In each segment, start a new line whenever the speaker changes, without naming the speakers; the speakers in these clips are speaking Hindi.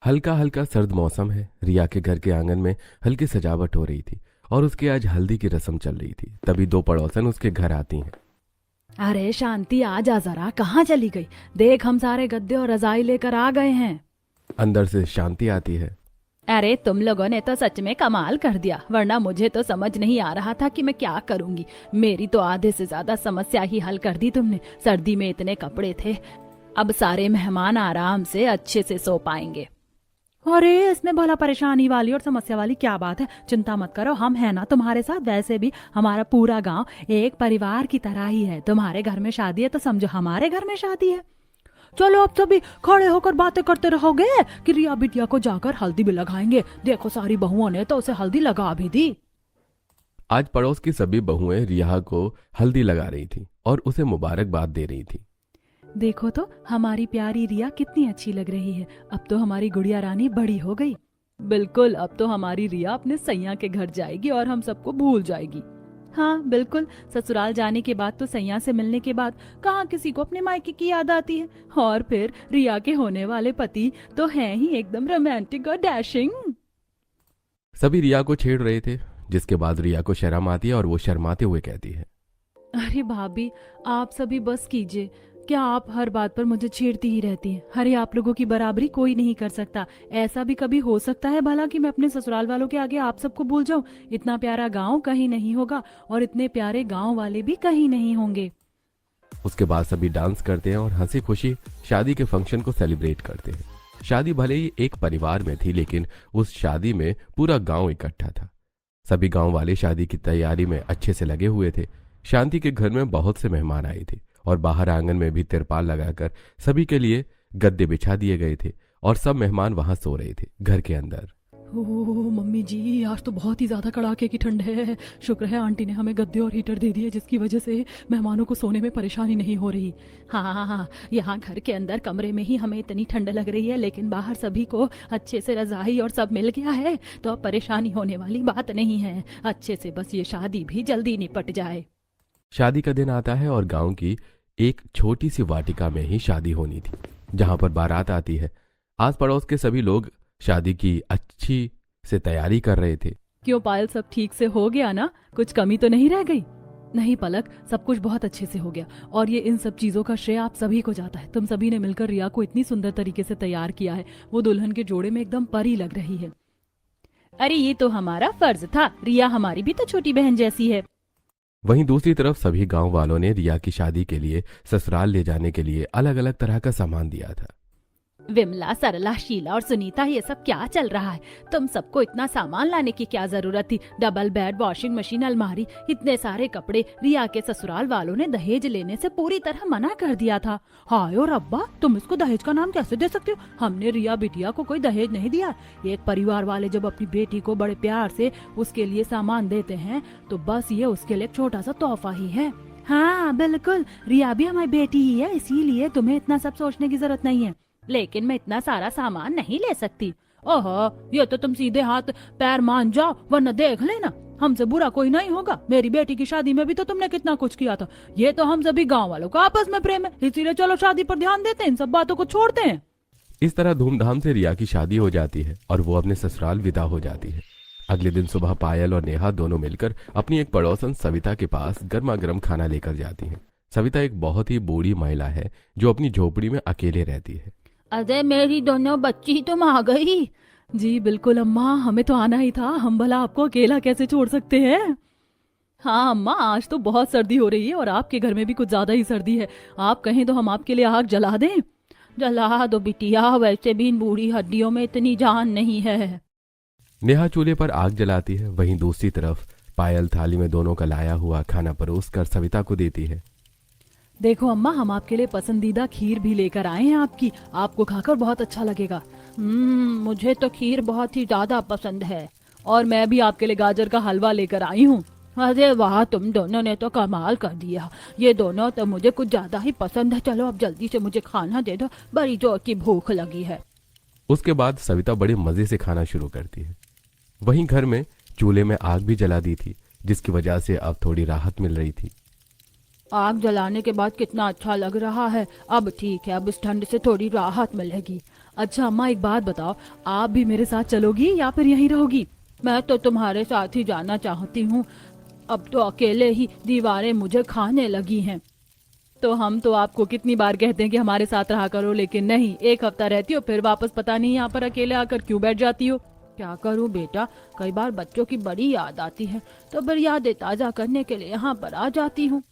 हल्का हल्का सर्द मौसम है। रिया के घर के आंगन में हल्की सजावट हो रही थी और उसके आज हल्दी की रस्म चल रही थी। तभी दो पड़ोसन उसके घर आती हैं।
अरे शांति, आ जा जरा, कहाँ चली गई? देख, हम सारे गद्दे और रजाई लेकर आ गए हैं।
अंदर से शांति आती है।
अरे तुम लोगों ने तो सच में कमाल कर दिया, वरना मुझे तो समझ नहीं आ रहा था कि मैं क्या करूंगी। मेरी तो आधे से ज्यादा समस्या ही हल कर दी तुमने। सर्दी में इतने कपड़े थे, अब सारे मेहमान आराम से अच्छे से सो पाएंगे। अरे इसमें भला परेशानी वाली और समस्या वाली क्या बात है? चिंता मत करो, हम हैं ना तुम्हारे साथ। वैसे भी हमारा पूरा गांव एक परिवार की तरह ही है। तुम्हारे घर में शादी है तो समझो हमारे घर में शादी है। चलो अब सभी खड़े होकर बातें करते रहोगे कि रिया बिटिया को जाकर हल्दी भी लगाएंगे। देखो सारी बहुओं ने तो उसे हल्दी लगा भी दी।
आज पड़ोस की सभी बहुएं रिया को हल्दी लगा रही थी और उसे मुबारकबाद दे रही थी।
देखो तो हमारी प्यारी रिया कितनी अच्छी लग रही है। अब तो हमारी गुड़िया रानी बड़ी हो गई। बिल्कुल, अब तो हमारी रिया अपने सैया के घर जाएगी और हम सबको भूल जाएगी। हाँ बिल्कुल, ससुराल जाने के बाद तो सैया से मिलने के बाद कहाँ किसी को अपने मायके की याद आती है। और फिर रिया के होने वाले पति तो हैं ही एकदम रोमांटिक और डैशिंग।
सभी रिया को छेड़ रहे थे, जिसके बाद रिया को शर्म आती है और वो शर्माते हुए कहती है,
अरे भाभी, आप सभी बस कीजिए। क्या आप हर बात पर मुझे छेड़ती ही रहती हैं? अरे आप लोगों की बराबरी कोई नहीं कर सकता। ऐसा भी कभी हो सकता है भला कि मैं अपने ससुराल वालों के आगे आप सबको भूल जाऊं? इतना प्यारा गांव कहीं नहीं होगा और इतने प्यारे गांव वाले भी कहीं नहीं होंगे।
उसके बाद सभी डांस करते हैं और हंसी खुशी शादी के फंक्शन को सेलिब्रेट करते हैं। शादी भले ही एक परिवार में थी, लेकिन उस शादी में पूरा गांव इकट्ठा था। सभी गांव वाले शादी की तैयारी में अच्छे से लगे हुए थे। शांति के घर में बहुत से मेहमान आए थे और बाहर आंगन में भी तिरपाल लगाकर सभी के लिए गद्दे बिछा दिए गए थे और सब मेहमान वहां सो रहे थे घर के अंदर।
ओह मम्मी जी, आज तो बहुत ही ज्यादा कड़ाके की ठंड है। शुक्र है आंटी ने हमें गद्दे और हीटर दे दिए, जिसकी वजह से मेहमानों को सोने में परेशानी नहीं हो रही। हाँ, यहाँ घर के अंदर कमरे में ही हमें इतनी ठंड लग रही है, लेकिन बाहर सभी को अच्छे से रजाई और सब मिल गया है, तो अब परेशानी होने वाली बात नहीं है। अच्छे से बस ये शादी भी जल्दी निपट जाए।
शादी का दिन आता है और गांव की एक छोटी सी वाटिका में ही शादी होनी थी, जहां पर बारात आती है। आस पड़ोस के सभी लोग शादी की अच्छी से तैयारी कर रहे थे।
क्यों पायल, सब ठीक से हो गया ना? कुछ कमी तो नहीं रह गई? नहीं पलक, सब कुछ बहुत अच्छे से हो गया और ये इन सब चीजों का श्रेय आप सभी को जाता है। तुम सभी ने मिलकर रिया को इतनी सुंदर तरीके से तैयार किया है, वो दुल्हन के जोड़े में एकदम परी लग रही है। अरे ये तो हमारा फर्ज था, रिया हमारी भी तो छोटी बहन जैसी है।
वहीं दूसरी तरफ सभी गांव वालों ने रिया की शादी के लिए ससुराल ले जाने के लिए अलग अलग तरह का सामान दिया था।
विमला, सरला, शीला और सुनीता, ये सब क्या चल रहा है? तुम सबको इतना सामान लाने की क्या जरूरत थी? डबल बेड, वॉशिंग मशीन, अलमारी, इतने सारे कपड़े। रिया के ससुराल वालों ने दहेज लेने से पूरी तरह मना कर दिया था। हाय और अब्बा, तुम इसको दहेज का नाम कैसे दे सकते हो? हमने रिया बिटिया को कोई दहेज नहीं दिया। एक परिवार वाले जब अपनी बेटी को बड़े प्यार से उसके लिए सामान देते हैं तो बस ये उसके लिए एक छोटा सा तोहफा ही है। हाँ बिल्कुल, रिया भी हमारी बेटी ही है, इसीलिए तुम्हें इतना सब सोचने की जरूरत नहीं है। लेकिन मैं इतना सारा सामान नहीं ले सकती। ओहो, ये तो तुम सीधे हाथ पैर मान जाओ, वरना देख लेना, हमसे बुरा कोई नहीं होगा। मेरी बेटी की शादी में भी तो तुमने कितना कुछ किया था। ये तो हम सभी गांव वालों का आपस में प्रेम है, इसीलिए चलो शादी पर ध्यान देते हैं, इन सब बातों को छोड़ते हैं।
इस तरह धूमधाम से रिया की शादी हो जाती है और वो अपने ससुराल विदा हो जाती है। अगले दिन सुबह पायल और नेहा दोनों मिलकर अपनी एक पड़ोसन सविता के पास गर्मा गर्म खाना लेकर जाती हैं। सविता एक बहुत ही बूढ़ी महिला है जो अपनी झोपड़ी में अकेले रहती है।
अरे मेरी दोनों बच्ची तुम आ गई। जी बिल्कुल अम्मा, हमें तो आना ही था, हम भला आपको अकेला कैसे छोड़ सकते हैं। हाँ अम्मा, आज तो बहुत सर्दी हो रही है और आपके घर में भी कुछ ज्यादा ही सर्दी है। आप कहें तो हम आपके लिए आग जला दें? जला दो बिटिया, वैसे भी इन बूढ़ी हड्डियों में इतनी जान नहीं है।
नेहा चूल्हे पर आग जलाती है। वहीं दूसरी तरफ पायल थाली में दोनों का लाया हुआ खाना परोस कर सविता को देती है।
देखो अम्मा, हम आपके लिए पसंदीदा खीर भी लेकर आए हैं आपकी, आपको खाकर बहुत अच्छा लगेगा। मुझे तो खीर बहुत ही ज्यादा पसंद है और मैं भी आपके लिए गाजर का हलवा लेकर आई हूँ। अरे वाह, तुम दोनों ने तो कमाल कर दिया। ये दोनों तो मुझे कुछ ज्यादा ही पसंद है। चलो अब जल्दी से मुझे खाना दे दो, बड़ी जोर की भूख लगी है।
उसके बाद सविता बड़े मजे से खाना शुरू करती है। वहीं घर में चूल्हे में आग भी जला दी थी, जिसकी वजह से अब थोड़ी राहत मिल रही थी।
आग जलाने के बाद कितना अच्छा लग रहा है। अब ठीक है, अब इस ठंड से थोड़ी राहत मिलेगी। अच्छा अम्मा एक बात बताओ, आप भी मेरे साथ चलोगी या फिर यहीं रहोगी? मैं तो तुम्हारे साथ ही जाना चाहती हूँ। अब तो अकेले ही दीवारें मुझे खाने लगी हैं। तो हम तो आपको कितनी बार कहते हैं कि हमारे साथ रहा करो, लेकिन नहीं, एक हफ्ता रहती हो फिर वापस पता नहीं यहाँ पर अकेले आकर क्यों बैठ जाती हो। क्या करूँ बेटा, कई बार बच्चों की बड़ी याद आती है तो फिर यादें ताजा करने के लिए यहाँ पर आ जाती हूँ।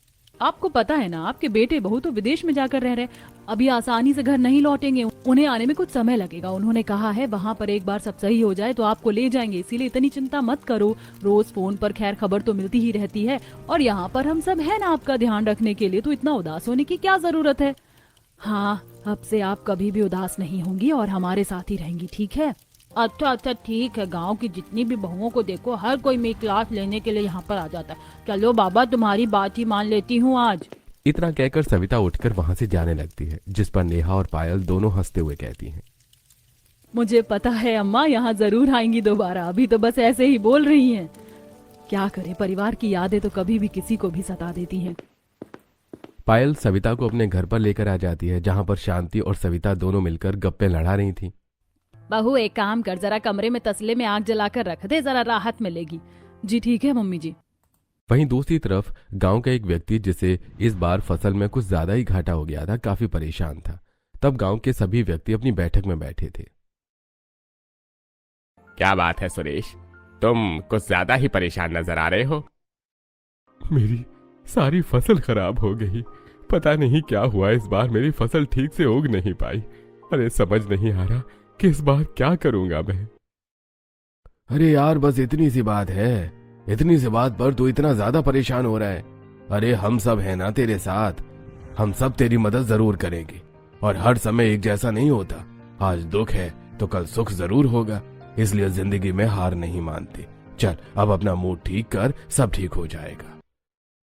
आपको पता है ना, आपके बेटे बहू तो विदेश में जाकर रह रहे, अभी आसानी से घर नहीं लौटेंगे, उन्हें आने में कुछ समय लगेगा। उन्होंने कहा है वहाँ पर एक बार सब सही हो जाए तो आपको ले जाएंगे, इसीलिए इतनी चिंता मत करो। रोज फोन पर खैर खबर तो मिलती ही रहती है और यहाँ पर हम सब है ना आपका ध्यान रखने के लिए, तो इतना उदास होने की क्या जरूरत है। हाँ, अब से आप कभी भी उदास नहीं होंगी और हमारे साथ ही रहेंगी, ठीक है? अच्छा अच्छा ठीक है। गांव की जितनी भी बहुओं को देखो, हर कोई मेरी क्लास लेने के लिए यहाँ पर आ जाता है। चलो बाबा, तुम्हारी बात ही मान लेती हूँ आज।
इतना कहकर सविता उठकर वहां से जाने लगती है, जिस पर नेहा और पायल दोनों हंसते हुए कहती हैं,
मुझे पता है अम्मा यहाँ जरूर आएंगी दोबारा, अभी तो बस ऐसे ही बोल रही हैं। क्या करे, परिवार की यादें तो कभी भी किसी को भी सता देती हैं।
पायल सविता को अपने घर पर लेकर आ जाती है, जहां पर शांति और सविता दोनों मिलकर गप्पे लड़ा रही थी।
बहू एक काम कर, जरा कमरे में तसले में आग जलाकर रख दे, जरा राहत मिलेगी। जी ठीक है मम्मी जी।
वहीं दूसरी तरफ गांव का एक व्यक्ति, जिसे इस बार फसल में कुछ ज्यादा ही घाटा हो गया था, काफी परेशान था। तब गांव के सभी व्यक्ति अपनी बैठक में बैठे थे।
क्या बात है सुरेश, तुम कुछ ज्यादा ही परेशान नजर आ रहे हो।
मेरी सारी फसल खराब हो गई। पता नहीं क्या हुआ, इस बार मेरी फसल ठीक से उग नहीं पाई। अरे समझ नहीं आ रहा कि इस बार क्या करूंगा मैं। अरे यार, बस इतनी सी बात है, इतनी सी बात पर तू इतना ज्यादा परेशान हो रहा है। अरे हम सब हैं ना तेरे साथ, हम सब तेरी मदद जरूर करेंगे। और हर समय एक जैसा नहीं होता, आज दुख है तो कल सुख जरूर होगा, इसलिए जिंदगी में हार नहीं मानते। चल अब अपना मूड ठीक कर, सब ठीक हो जाएगा।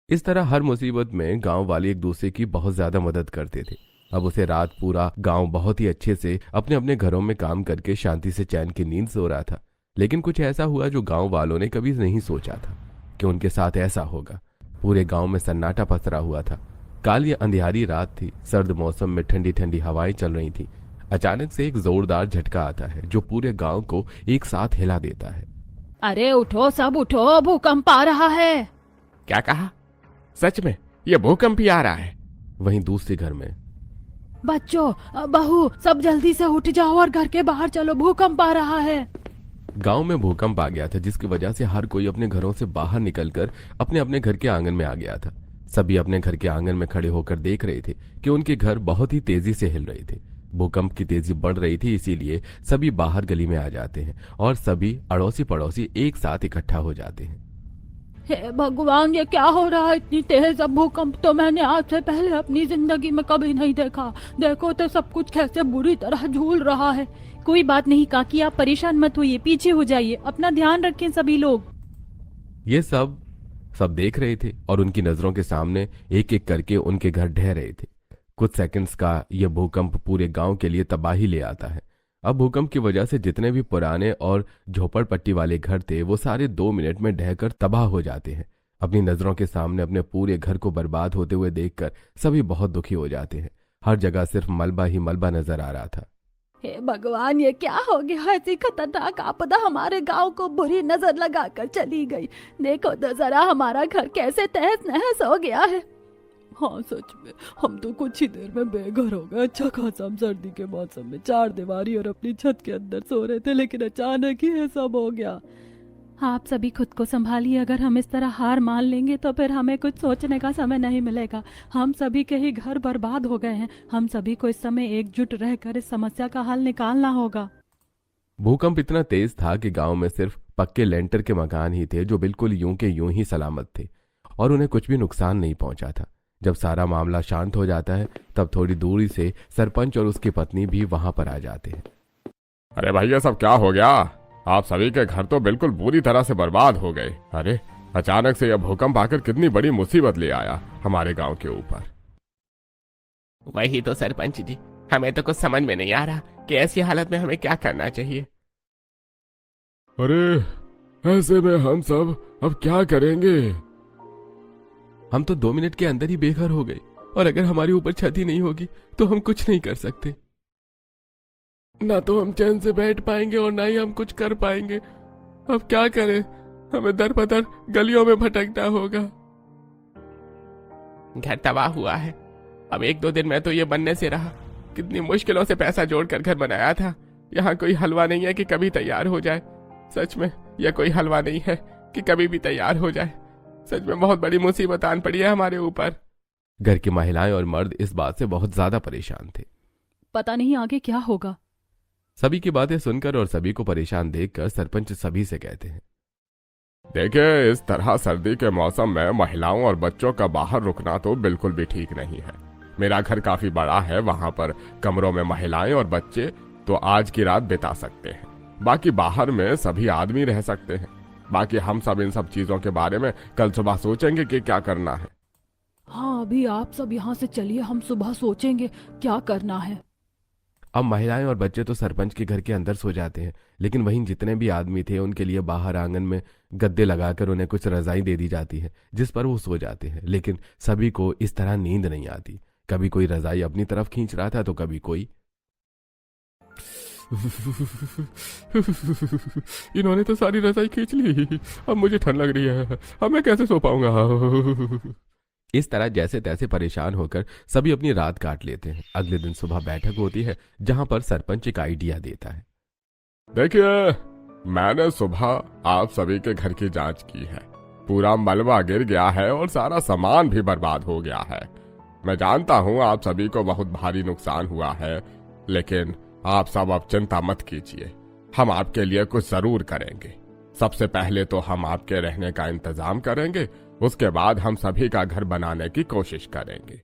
इस तरह हर मुसीबत में गांव वाले एक दूसरे की बहुत ज्यादा मदद करते थे। अब उसे रात पूरा गांव बहुत ही अच्छे से अपने अपने घरों में काम करके शांति से चैन की नींद सो रहा था। लेकिन कुछ ऐसा हुआ जो गांव वालों ने कभी नहीं सोचा था कि उनके साथ ऐसा होगा। पूरे गांव में सन्नाटा पसरा हुआ था। काली अंधियारी रात थी, सर्द मौसम में ठंडी ठंडी हवाएं चल रही थी। अचानक से एक जोरदार झटका आता है जो पूरे गांव को एक साथ हिला देता है।
अरे उठो सब उठो, भूकंप आ रहा है।
क्या कहा? सच में ये भूकंप ही आ रहा है?
वहीं दूसरे घर में,
बच्चों बहू सब जल्दी से उठ जाओ और घर के बाहर चलो, भूकंप आ रहा है।
गांव में भूकंप आ गया था, जिसकी वजह से हर कोई अपने घरों से बाहर निकलकर अपने अपने घर के आंगन में आ गया था। सभी अपने घर के आंगन में खड़े होकर देख रहे थे कि उनके घर बहुत ही तेजी से हिल रहे थे। भूकंप की तेजी बढ़ रही थी, इसीलिए सभी बाहर गली में आ जाते हैं और सभी अड़ोसी पड़ोसी एक साथ इकट्ठा हो जाते हैं।
हे भगवान, ये क्या हो रहा है? इतनी तेज अब भूकंप तो मैंने आज से पहले अपनी जिंदगी में कभी नहीं देखा। देखो तो सब कुछ कैसे बुरी तरह झूल रहा है। कोई बात नहीं काकी, आप परेशान मत होइए, पीछे हो जाइए, अपना ध्यान रखें सभी लोग।
ये सब देख रहे थे और उनकी नजरों के सामने एक एक करके उनके घर ढह रहे थे। कुछ सेकंड्स का यह भूकंप पूरे गांव के लिए तबाही ले आता है। अब भूकंप की वजह से जितने भी पुराने और झोपड़पट्टी वाले घर थे वो सारे 2 मिनट में ढहकर तबाह हो जाते हैं। अपनी नजरों के सामने अपने पूरे घर को बर्बाद होते हुए देखकर सभी बहुत दुखी हो जाते हैं। हर जगह सिर्फ मलबा ही मलबा नजर आ रहा था।
हे भगवान, ये क्या हो गया? ऐसी खतरनाक आपदा हमारे गांव को बुरी नजर लगाकर चली गई। देखो तो जरा हमारा घर कैसे तहस नहस हो गया है। हाँ सच में, हम तो कुछ ही देर में बेघर हो गए। अच्छा खासा हम सर्दी के मौसम में चार दीवारी और अपनी छत के अंदर सो रहे थे, लेकिन अचानक ही ये सब हो गया। आप सभी खुद को संभालिए, अगर हम इस तरह हार मान लेंगे तो फिर हमें कुछ सोचने का समय नहीं मिलेगा। हम सभी के ही घर बर्बाद हो गए हैं। हम सभी को इस समय एकजुट रहकर इस समस्या का हल निकालना होगा।
भूकंप इतना तेज था कि गांव में सिर्फ पक्के लेंटर के मकान ही थे जो बिल्कुल यूं के यूं ही सलामत थे और उन्हें कुछ भी नुकसान नहीं पहुंचा था। जब सारा मामला शांत हो जाता है तब थोड़ी दूरी से सरपंच और उसकी पत्नी भी वहां पर आ जाते हैं।
अरे भाई, ये सब क्या हो गया? आप सभी के घर तो बिल्कुल बुरी तरह से बर्बाद हो गए। अरे अचानक से यह भूकंप आकर कितनी बड़ी मुसीबत ले आया हमारे गांव के ऊपर।
वही तो सरपंच जी, हमें तो कुछ समझ में नहीं आ रहा कि ऐसी हालत में हमें क्या करना चाहिए।
अरे ऐसे में हम सब अब क्या करेंगे?
हम तो 2 मिनट के अंदर ही बेघर हो गए और अगर हमारे ऊपर छत ही नहीं होगी तो हम कुछ नहीं कर सकते।
ना तो हम चैन से बैठ पाएंगे और ना ही हम कुछ कर पाएंगे। अब क्या करें, हमें दर बदर गलियों में भटकना होगा।
घर तबाह हुआ है। अब 1-2 दिन में तो ये बनने से रहा। कितनी मुश्किलों से पैसा जोड़कर घर बनाया था। यहाँ कोई हलवा नहीं है कि कभी तैयार हो जाए। सच में यह कोई हलवा नहीं है कि कभी भी तैयार हो जाए। सच में बहुत बड़ी मुसीबत आन पड़ी है हमारे ऊपर।
घर की महिलाएं और मर्द इस बात से बहुत ज्यादा परेशान थे।
पता नहीं आगे क्या होगा।
सभी की बातें सुनकर और सभी को परेशान देखकर सरपंच सभी से कहते हैं,
देखिए, इस तरह सर्दी के मौसम में महिलाओं और बच्चों का बाहर रुकना तो बिल्कुल भी ठीक नहीं है। मेरा घर काफी बड़ा है, वहां पर कमरों में महिलाएं और बच्चे तो आज की रात बिता सकते हैं। बाकी बाहर में सभी आदमी रह सकते हैं। बाकी हम सब इन सब चीजों के बारे में कल सुबह सोचेंगे कि क्या करना है।
हाँ, अभी आप सब यहाँ से चलिए, हम सुबह सोचेंगे क्या करना है।
अब महिलाएं और बच्चे तो सरपंच के घर के अंदर सो जाते हैं, लेकिन वहीं जितने भी आदमी थे उनके लिए बाहर आंगन में गद्दे लगाकर उन्हें कुछ रजाई दे दी जाती है, जिस पर वो सो जाते हैं। लेकिन सभी को इस तरह नींद नहीं आती। कभी कोई रजाई अपनी तरफ खींच रहा था तो कभी कोई।
इन्होंने तो सारी रजाई खींच ली। अब मुझे ठंड लग रही है। अब मैं कैसे सो पाऊंगा।
इस तरह जैसे तैसे परेशान होकर सभी अपनी रात काट लेते हैं। अगले दिन सुबह बैठक होती है जहां पर सरपंच एक आइडिया देता है।
देखिए, मैंने सुबह आप सभी के घर की जांच की है। पूरा मलबा गिर गया है और सारा सामान भी बर्बाद हो गया है। मैं जानता हूं आप सभी को बहुत भारी नुकसान हुआ है, लेकिन आप सब अब चिंता मत कीजिए। हम आपके लिए कुछ जरूर करेंगे। सबसे पहले तो हम आपके रहने का इंतजाम करेंगे, उसके बाद हम सभी का घर बनाने की कोशिश करेंगे।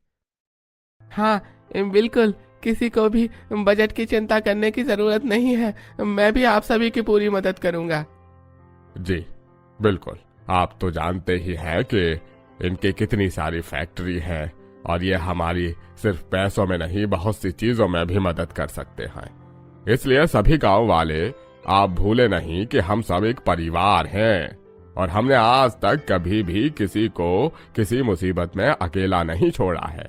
हाँ बिल्कुल, किसी को भी बजट की चिंता करने की जरूरत नहीं है। मैं भी आप सभी की पूरी मदद करूंगा।
जी बिल्कुल, आप तो जानते ही हैं कि इनकी कितनी सारी फैक्ट्री है और ये हमारी सिर्फ पैसों में नहीं बहुत सी चीजों में भी मदद कर सकते हैं। इसलिए सभी गांव वाले, आप भूले नहीं कि हम सब एक परिवार हैं और हमने आज तक कभी भी किसी को किसी मुसीबत में अकेला नहीं छोड़ा है।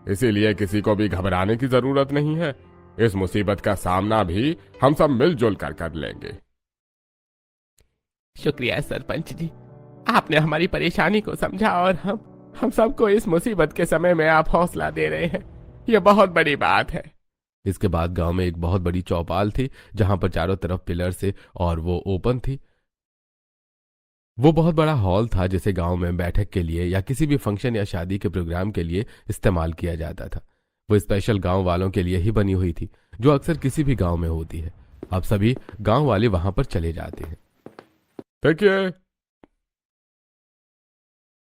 इसीलिए किसी को भी घबराने की जरूरत नहीं है। इस मुसीबत का सामना भी हम सब मिलजुल कर कर लेंगे।
शुक्रिया सरपंच जी, आपने हमारी परेशानी को समझा और हम सबको इस मुसीबत के समय में आप हौसला दे रहे हैं। यह बहुत बड़ी बात है।
इसके बाद गांव में एक बहुत बड़ी चौपाल थी जहां पर चारों तरफ पिलर से और वो ओपन थी। वो बहुत बड़ा हॉल था जिसे गांव में बैठक के लिए या किसी भी फंक्शन या शादी के प्रोग्राम के लिए इस्तेमाल किया जाता था। वो स्पेशल गांव वालों के लिए ही बनी हुई थी, जो अक्सर किसी भी गांव में होती है। अब सभी गांव वाले वहां पर चले जाते हैं।
देखिए,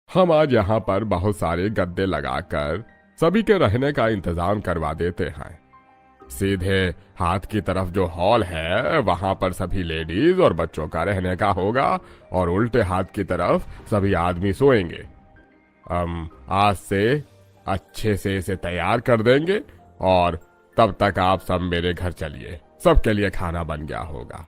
हम आज यहाँ पर बहुत सारे गद्दे लगाकर सभी के रहने का इंतजाम करवा देते हैं। सीधे हाथ की तरफ जो हॉल है वहां पर सभी लेडीज और बच्चों का रहने का होगा और उल्टे हाथ की तरफ सभी आदमी सोएंगे। आज से अच्छे से इसे तैयार कर देंगे और तब तक आप सब मेरे घर चलिए, सबके लिए खाना बन गया होगा।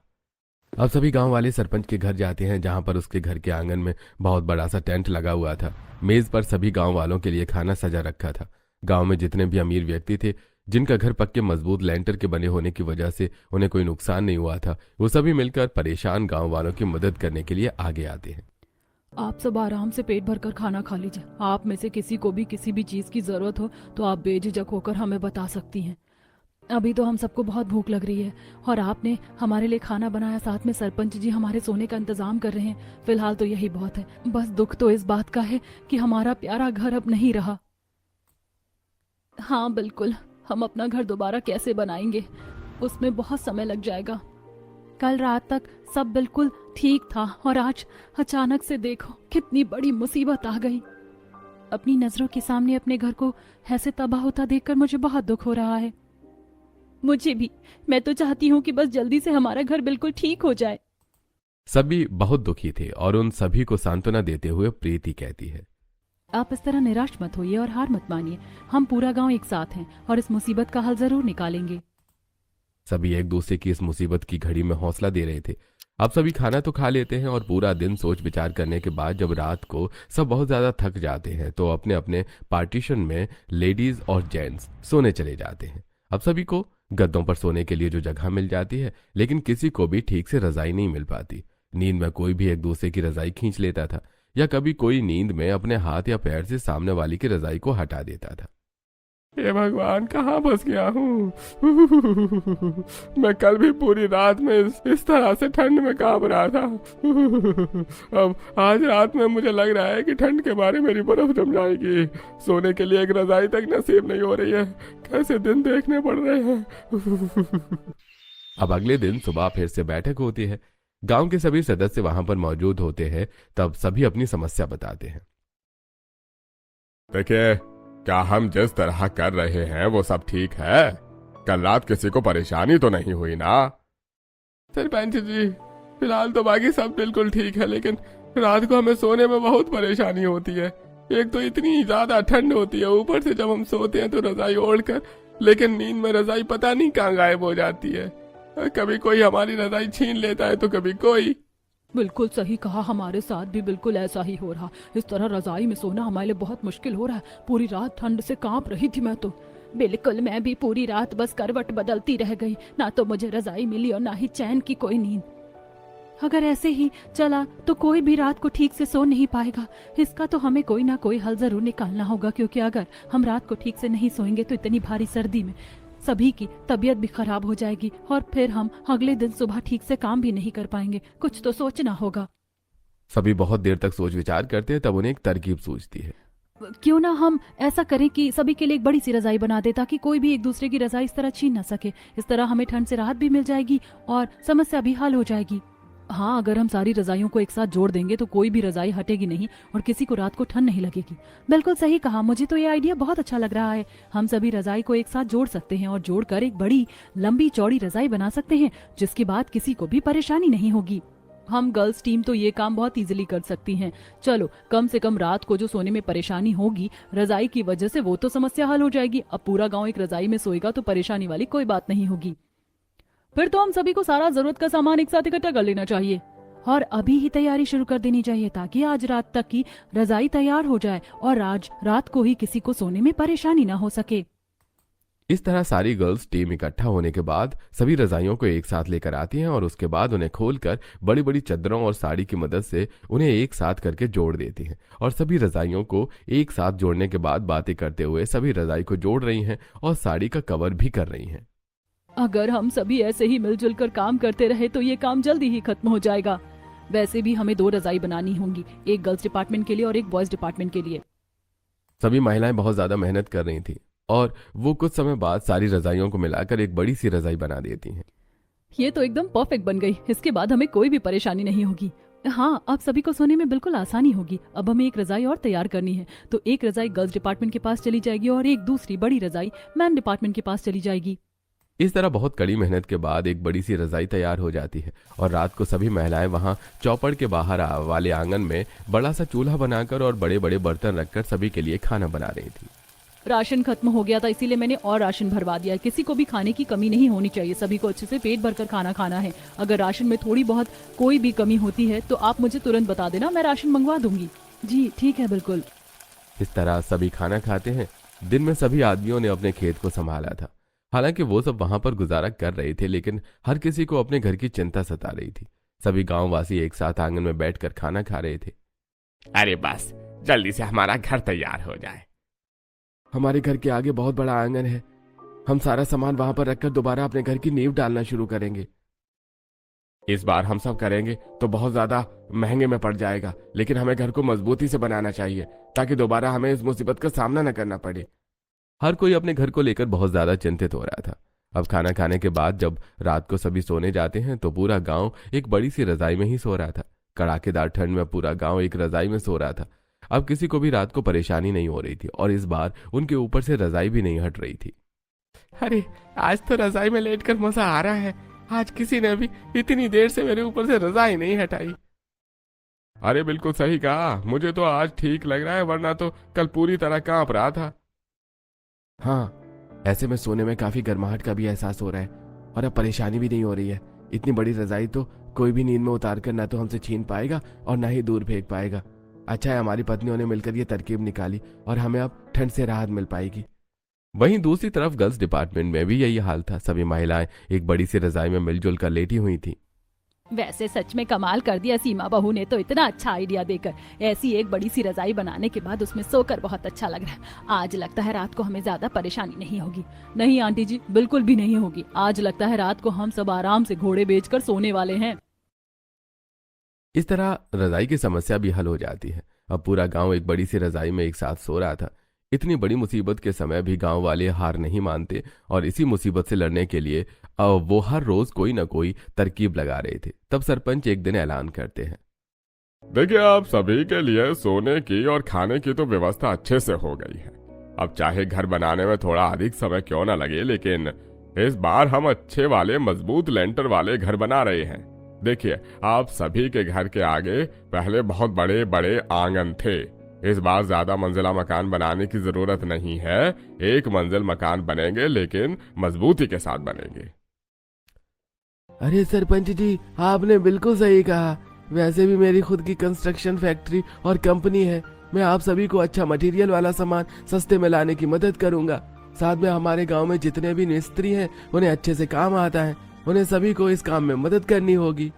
अब सभी गांव वाले सरपंच के घर जाते हैं जहां पर उसके घर के आंगन में बहुत बड़ा सा टेंट लगा हुआ था। मेज पर सभी गांव वालों के लिए खाना सजा रखा था। गांव में जितने भी अमीर व्यक्ति थे जिनका घर पक्के मजबूत लेंटर के बने होने की वजह से उन्हें कोई नुकसान नहीं हुआ था, वो सभी मिलकर परेशान गांव वालों की मदद करने के लिए आगे आते हैं।
आप सब आराम से पेट भरकर खाना खा लीजिए। आप में से किसी को भी किसी भी चीज की जरूरत हो तो आप बेझिझक होकर हमें बता सकती हैं। अभी तो हम सबको बहुत भूख लग रही है और आपने हमारे लिए खाना बनाया, साथ में सरपंच जी हमारे सोने का इंतजाम कर रहे हैं। फिलहाल तो यही बहुत है। बस दुख तो इस बात का है कि हमारा प्यारा घर अब नहीं रहा। हाँ बिल्कुल, हम अपना घर दोबारा कैसे बनाएंगे, उसमें बहुत समय लग जाएगा। कल रात तक सब बिल्कुल ठीक था और आज अचानक से देखो कितनी बड़ी मुसीबत आ गई। अपनी नजरों के सामने अपने घर को ऐसे तबाह होता देखकर मुझे बहुत दुख हो रहा है। मुझे भी। मैं तो चाहती हूँ कि बस जल्दी से हमारा घर बिल्कुल ठीक हो जाए।
सभी बहुत दुखी थे और उन सभी को सांत्वना देते हुए प्रीति कहती है,
आप इस तरह निराश मत होइए और हार मत मानिए। हम पूरा गांव एक साथ हैं और इस मुसीबत का हल जरूर निकालेंगे।
सभी एक दूसरे की इस मुसीबत की घड़ी में हौसला दे रहे थे। अब सभी खाना तो खा लेते हैं और पूरा दिन सोच विचार करने के बाद जब रात को सब बहुत ज्यादा थक जाते हैं तो अपने अपने पार्टीशन में लेडीज और जेंट्स सोने चले जाते हैं। अब सभी को गद्दों पर सोने के लिए जो जगह मिल जाती है, लेकिन किसी को भी ठीक से रजाई नहीं मिल पाती। नींद में कोई भी एक दूसरे की रजाई खींच लेता था, या कभी कोई नींद में अपने हाथ या पैर से सामने वाली की रजाई को हटा देता था।
हे भगवान, कहाँ फंस गया हूँ। मैं कल भी पूरी रात में इस तरह से ठंड में कांप रहा था। अब आज रात में मुझे लग रहा है कि ठंड के बारे मेरी बर्फ जम जाएगी। सोने के लिए एक रजाई तक नसीब नहीं हो रही है। कैसे दिन देखने पड़ रहे हैं।
अब अगले दिन सुबह फिर से बैठक होती है। गांव के सभी सदस्य वहां पर मौजूद होते हैं। तब सभी अपनी समस्या बताते हैं।
देखिए, क्या हम जिस तरह कर रहे हैं वो सब ठीक है? कल रात किसी को परेशानी तो नहीं हुई ना?
सरपंच जी, फिलहाल तो बाकी सब बिल्कुल ठीक है, लेकिन रात को हमें सोने में बहुत परेशानी होती है। एक तो इतनी ज्यादा ठंड होती है, ऊपर से जब हम सोते हैं तो रजाई ओढ़कर, लेकिन नींद में रजाई पता नहीं कहाँ गायब हो जाती है। कभी कोई हमारी रजाई छीन लेता है तो कभी कोई।
बिल्कुल सही कहा, हमारे साथ भी बिल्कुल ऐसा ही हो रहा। इस तरह रजाई में सोना हमारे लिए बहुत मुश्किल हो रहा है। पूरी रात ठंड से कांप रही थी मैं तो। बिल्कुल, मैं भी पूरी रात बस करवट बदलती रह गई। ना तो मुझे रजाई मिली और ना ही चैन की कोई नींद। अगर ऐसे ही चला तो कोई भी रात को ठीक से सो नहीं पाएगा। इसका तो हमें कोई ना कोई हल जरूर निकालना होगा, क्योंकि अगर हम रात को ठीक से नहीं सोएंगे तो इतनी भारी सर्दी में सभी की तबीयत भी खराब हो जाएगी और फिर हम अगले दिन सुबह ठीक से काम भी नहीं कर पाएंगे। कुछ तो सोचना होगा।
सभी बहुत देर तक सोच विचार करते हैं। तब उन्हें एक तरकीब सूझती है।
क्यों ना हम ऐसा करें कि सभी के लिए एक बड़ी सी रजाई बना दे, ताकि कोई भी एक दूसरे की रजाई इस तरह छीन ना सके। इस तरह हमें ठंड से राहत भी मिल जाएगी और समस्या भी हल हो जाएगी। हाँ, अगर हम सारी रजाइयों को एक साथ जोड़ देंगे तो कोई भी रजाई हटेगी नहीं और किसी को रात को ठंड नहीं लगेगी। बिल्कुल सही कहा, मुझे तो ये आइडिया बहुत अच्छा लग रहा है। हम सभी रजाई को एक साथ जोड़ सकते हैं और जोड़कर एक बड़ी लंबी चौड़ी रजाई बना सकते हैं, जिसके बाद किसी को भी परेशानी नहीं होगी। हम गर्ल्स टीम तो ये काम बहुत इजीली कर सकती हैं। चलो, कम से कम रात को जो सोने में परेशानी होगी रजाई की वजह से, वो तो समस्या हल हो जाएगी। अब पूरा गांव एक रजाई में सोएगा तो परेशानी वाली कोई बात नहीं होगी। फिर तो हम सभी को सारा जरूरत का सामान एक साथ इकट्ठा कर लेना चाहिए और अभी ही तैयारी शुरू कर देनी चाहिए, ताकि आज रात तक की रजाई तैयार हो जाए और आज रात को ही किसी को सोने में परेशानी ना हो सके।
इस तरह सारी गर्ल्स टीम इकट्ठा होने के बाद सभी रजाइयों को एक साथ लेकर आती हैं और उसके बाद उन्हें खोलकर बड़ी बड़ी चादरों और साड़ी की मदद से उन्हें एक साथ करके जोड़ देती हैं। और सभी रजाइयों को एक साथ जोड़ने के बाद बातें करते हुए सभी रजाई को जोड़ रही हैं और साड़ी का कवर भी कर रही हैं।
अगर हम सभी ऐसे ही मिलजुल कर काम करते रहे तो ये काम जल्दी ही खत्म हो जाएगा। वैसे भी हमें 2 रजाई बनानी होंगी, एक गर्ल्स डिपार्टमेंट के लिए और एक बॉयज डिपार्टमेंट के लिए।
सभी महिलाएं बहुत ज्यादा मेहनत कर रही थी और वो कुछ समय बाद सारी रजाइयों को मिलाकर एक बड़ी सी रजाई बना देती हैं।
ये तो एकदम परफेक्ट बन गई। इसके बाद हमें कोई भी परेशानी नहीं होगी। हाँ, अब सभी को सोने में बिल्कुल आसानी होगी। अब हमें एक रजाई और तैयार करनी है, तो एक रजाई गर्ल्स डिपार्टमेंट के पास चली जाएगी और एक दूसरी बड़ी रजाई मैन डिपार्टमेंट के पास चली जाएगी।
इस तरह बहुत कड़ी मेहनत के बाद एक बड़ी सी रजाई तैयार हो जाती है और रात को सभी महिलाएं वहां चौपड़ के बाहर वाले आंगन में बड़ा सा चूल्हा बनाकर और बड़े बड़े बर्तन रखकर सभी के लिए खाना बना रही थी।
राशन खत्म हो गया था, इसीलिए मैंने और राशन भरवा दिया। किसी को भी खाने की कमी नहीं होनी चाहिए। सभी को अच्छे से पेट भरकर खाना खाना है। अगर राशन में थोड़ी बहुत कोई भी कमी होती है तो आप मुझे तुरंत बता देना, मैं राशन मंगवा दूंगी। जी ठीक है, बिल्कुल।
इस तरह सभी खाना खाते हैं। दिन में सभी आदमियों ने अपने खेत को संभाला था। हालांकि वो सब वहां पर गुजारा कर रहे थे, लेकिन हर किसी को अपने घर की चिंता सता रही थी। सभी गांववासी एक साथ आंगन में बैठकर खाना खा रहे थे।
अरे बस जल्दी से हमारा घर तैयार हो जाए।
हमारे घर के आगे बहुत बड़ा आंगन है। हम सारा सामान वहां पर रखकर दोबारा अपने घर की नींव डालना शुरू करेंगे।
इस बार हम सब करेंगे तो बहुत ज्यादा महंगे में पड़ जाएगा, लेकिन हमें घर को मजबूती से बनाना चाहिए ताकि दोबारा हमें इस मुसीबत का सामना न करना पड़े।
हर कोई अपने घर को लेकर बहुत ज्यादा चिंतित हो रहा था। अब खाना खाने के बाद जब रात को सभी सोने जाते हैं तो पूरा गांव एक बड़ी सी रजाई में ही सो रहा था। कड़ाकेदार ठंड में पूरा गांव एक रजाई में सो रहा था। अब किसी को भी रात को परेशानी नहीं हो रही थी और इस बार उनके ऊपर से रजाई भी नहीं हट रही थी।
अरे, आज तो रजाई में लेटकर मजा आ रहा है। आज किसी ने भी इतनी देर से मेरे ऊपर से रजाई नहीं हटाई।
अरे बिल्कुल सही कहा, मुझे तो आज ठीक लग रहा है, वरना तो कल पूरी तरह कांप रहा था।
हाँ, ऐसे में सोने में काफी गर्माहट का भी एहसास हो रहा है और अब परेशानी भी नहीं हो रही है। इतनी बड़ी रजाई तो कोई भी नींद में उतार कर ना तो हमसे छीन पाएगा और ना ही दूर फेंक पाएगा। अच्छा है हमारी पत्नियों ने मिलकर ये तरकीब निकाली और हमें अब ठंड से राहत मिल पाएगी। वहीं दूसरी तरफ गर्ल्स डिपार्टमेंट में भी यही हाल था। सभी महिलाएं एक बड़ी सी रजाई में मिलजुल कर लेटी हुई थी।
वैसे सच में कमाल कर दिया सीमा बहू ने तो इतना अच्छा आइडिया देकर। ऐसी एक बड़ी सी रजाई बनाने के बाद उसमें सोकर बहुत अच्छा लग रहा है। आज लगता है रात को हमें ज्यादा परेशानी नहीं होगी। नहीं आंटी जी, बिल्कुल भी नहीं होगी। आज लगता है रात को हम सब आराम से घोड़े बेचकर सोने वाले हैं।
इस तरह रजाई की समस्या भी हल हो जाती है। अब पूरा गांव एक बड़ी सी रजाई में एक साथ सो रहा था। इतनी बड़ी मुसीबत के समय भी गांव वाले हार नहीं मानते और इसी मुसीबत से लड़ने के लिए वो हर रोज कोई ना कोई तरकीब लगा रहे थे। तब सरपंच एक दिन ऐलान करते हैं,
देखिए, आप सभी के लिए सोने की और खाने की तो व्यवस्था अच्छे से हो गई है। अब चाहे घर बनाने में थोड़ा अधिक समय क्यों ना लगे, लेकिन इस बार हम अच्छे वाले मजबूत लेंटर वाले घर बना रहे हैं। देखिए, आप सभी के घर के आगे पहले बहुत बड़े बड़े आंगन थे। इस बार ज्यादा मंजिला मकान बनाने की जरूरत नहीं है। एक मंजिल मकान बनेंगे, लेकिन मजबूती के साथ बनेंगे।
अरे सरपंच जी, आपने बिल्कुल सही कहा। वैसे भी मेरी खुद की कंस्ट्रक्शन फैक्ट्री और कंपनी है। मैं आप सभी को अच्छा मटेरियल वाला सामान सस्ते में लाने की मदद करूंगा। साथ में हमारे गांव में जितने भी मिस्त्री हैं उन्हें अच्छे से काम आता है। उन्हें सभी को इस काम में मदद करनी होगी।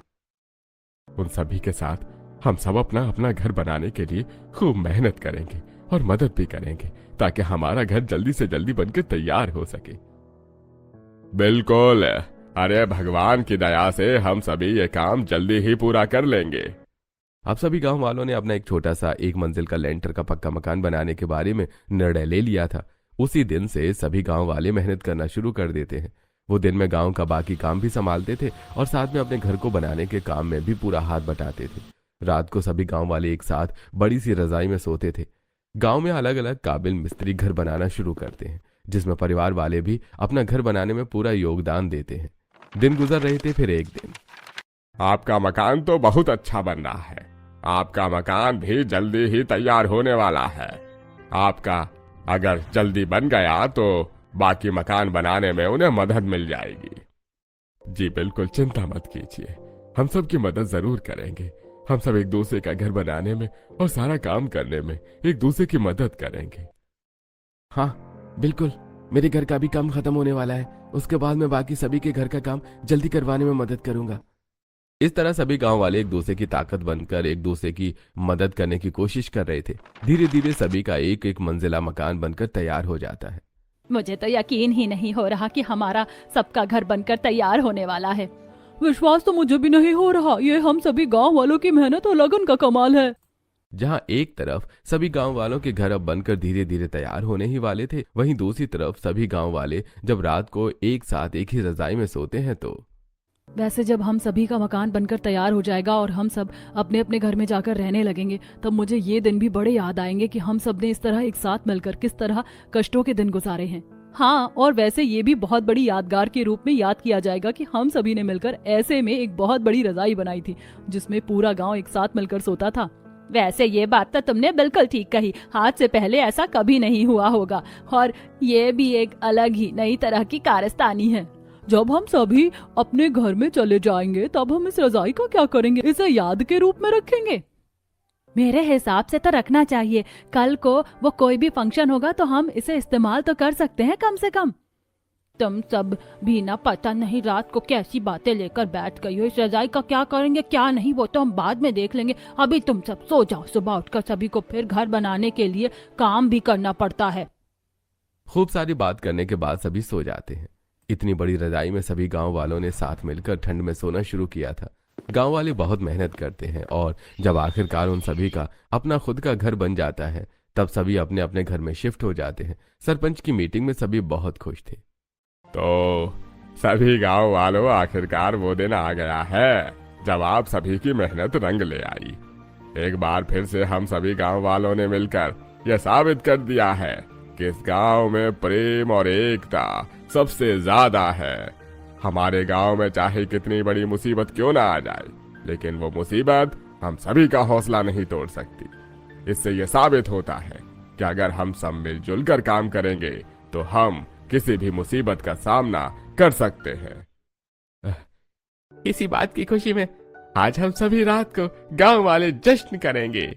उन सभी के साथ हम सब अपना अपना घर बनाने के लिए खूब मेहनत करेंगे और मदद भी करेंगे, ताकि हमारा घर जल्दी से जल्दी बनकर तैयार हो सके। बिल्कुल, अरे भगवान की दया से हम सभी ये काम जल्दी ही पूरा कर लेंगे।
अब सभी गांव वालों ने अपना एक छोटा सा एक मंजिल का लेंटर का पक्का मकान बनाने के बारे में निर्णय ले लिया था। उसी दिन से सभी गांव वाले मेहनत करना शुरू कर देते हैं। वो दिन में गांव का बाकी काम भी संभालते थे और साथ में अपने घर को बनाने के काम में भी पूरा हाथ बटाते थे। रात को सभी गांव वाले एक साथ बड़ी सी रजाई में सोते थे। गांव में अलग अलग काबिल मिस्त्री घर बनाना शुरू करते हैं, जिसमें परिवार वाले भी अपना घर बनाने में पूरा योगदान देते हैं। दिन गुजर रहे थे। फिर एक दिन,
आपका मकान तो बहुत अच्छा बन रहा है। आपका मकान भी जल्दी ही तैयार होने वाला है। आपका अगर जल्दी बन गया तो बाकी मकान बनाने में उन्हें मदद मिल जाएगी। जी बिल्कुल, चिंता मत कीजिए, हम सब की मदद जरूर करेंगे। हम सब एक दूसरे का घर बनाने में और सारा काम करने में एक दूसरे की मदद करेंगे।
हाँ बिल्कुल, मेरे घर का भी काम खत्म होने वाला है। उसके बाद मैं बाकी सभी के घर का काम जल्दी करवाने में मदद करूंगा। इस तरह सभी गांव वाले एक दूसरे की ताकत बनकर एक दूसरे की मदद करने की कोशिश कर रहे थे। धीरे धीरे सभी का एक एक मंजिला मकान बनकर तैयार हो जाता है।
मुझे तो यकीन ही नहीं हो रहा कि हमारा सबका घर बनकर तैयार होने वाला है। विश्वास तो मुझे भी नहीं हो रहा। ये हम सभी गांव वालों की मेहनत और लगन का कमाल है।
जहां एक तरफ सभी गांव वालों के घर अब बनकर धीरे धीरे तैयार होने ही वाले थे, वहीं दूसरी तरफ सभी गांव वाले जब रात को एक साथ एक ही रजाई में सोते हैं तो
वैसे जब हम सभी का मकान बनकर तैयार हो जाएगा और हम सब अपने अपने घर में जाकर रहने लगेंगे, तब मुझे ये दिन भी बड़े याद आएंगे कि हम सब ने इस तरह एक साथ मिलकर किस तरह कष्टों के दिन गुजारे हैं। हाँ, और वैसे ये भी बहुत बड़ी यादगार के रूप में याद किया जाएगा कि हम सभी ने मिलकर ऐसे में एक बहुत बड़ी रजाई बनाई थी जिसमें पूरा गांव एक साथ मिलकर सोता था। वैसे ये बात तो तुमने बिल्कुल ठीक कही। आज से पहले ऐसा कभी नहीं हुआ होगा और ये भी एक अलग ही नई तरह की कारस्तानी है। जब हम सभी अपने घर में चले जाएंगे तब हम इस रजाई का क्या करेंगे? इसे याद के रूप में रखेंगे। मेरे हिसाब से तो रखना चाहिए। कल को वो कोई भी फंक्शन होगा तो हम इसे इस्तेमाल तो कर सकते हैं कम से कम। तुम सब भी ना, पता नहीं रात को कैसी बातें लेकर बैठ गई हो। इस रजाई का क्या करेंगे क्या नहीं वो तो हम बाद में देख लेंगे। अभी तुम सब सो जाओ। सुबह उठकर सभी को फिर घर बनाने के लिए काम भी करना पड़ता है।
खूब सारी बात करने के बाद सभी सो जाते हैं। इतनी बड़ी रजाई में सभी गांव वालों ने साथ मिलकर ठंड में सोना शुरू किया था। गांव वाले बहुत मेहनत करते हैं और जब आखिरकार उन सभी का अपना खुद का घर बन जाता है तब सभी अपने अपने घर में शिफ्ट हो जाते हैं। सरपंच की मीटिंग में सभी बहुत खुश थे।
तो सभी गांव वालों, आखिरकार वो दिन आ गया है जब आप सभी की मेहनत रंग ले आई। एक बार फिर से हम सभी गांव वालों ने मिलकर यह साबित कर दिया है कि इस गांव में प्रेम और एकता सबसे ज्यादा है। हमारे गांव में चाहे कितनी बड़ी मुसीबत क्यों ना आ जाए, लेकिन वो मुसीबत हम सभी का हौसला नहीं तोड़ सकती। इससे यह साबित होता है कि अगर हम सब मिलजुल कर काम करेंगे तो हम किसी भी मुसीबत का सामना कर सकते हैं।
इसी बात की खुशी में आज हम सभी रात को गांव वाले जश्न करेंगे।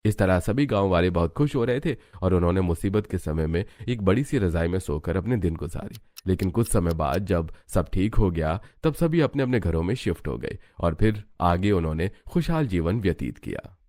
इस तरह सभी गांव वाले बहुत खुश हो रहे थे और उन्होंने मुसीबत के समय में एक बड़ी सी रजाई में सोकर अपने दिन गुजारे। लेकिन कुछ समय बाद जब सब ठीक हो गया तब सभी अपने अपने घरों में शिफ्ट हो गए और फिर आगे उन्होंने खुशहाल जीवन व्यतीत किया।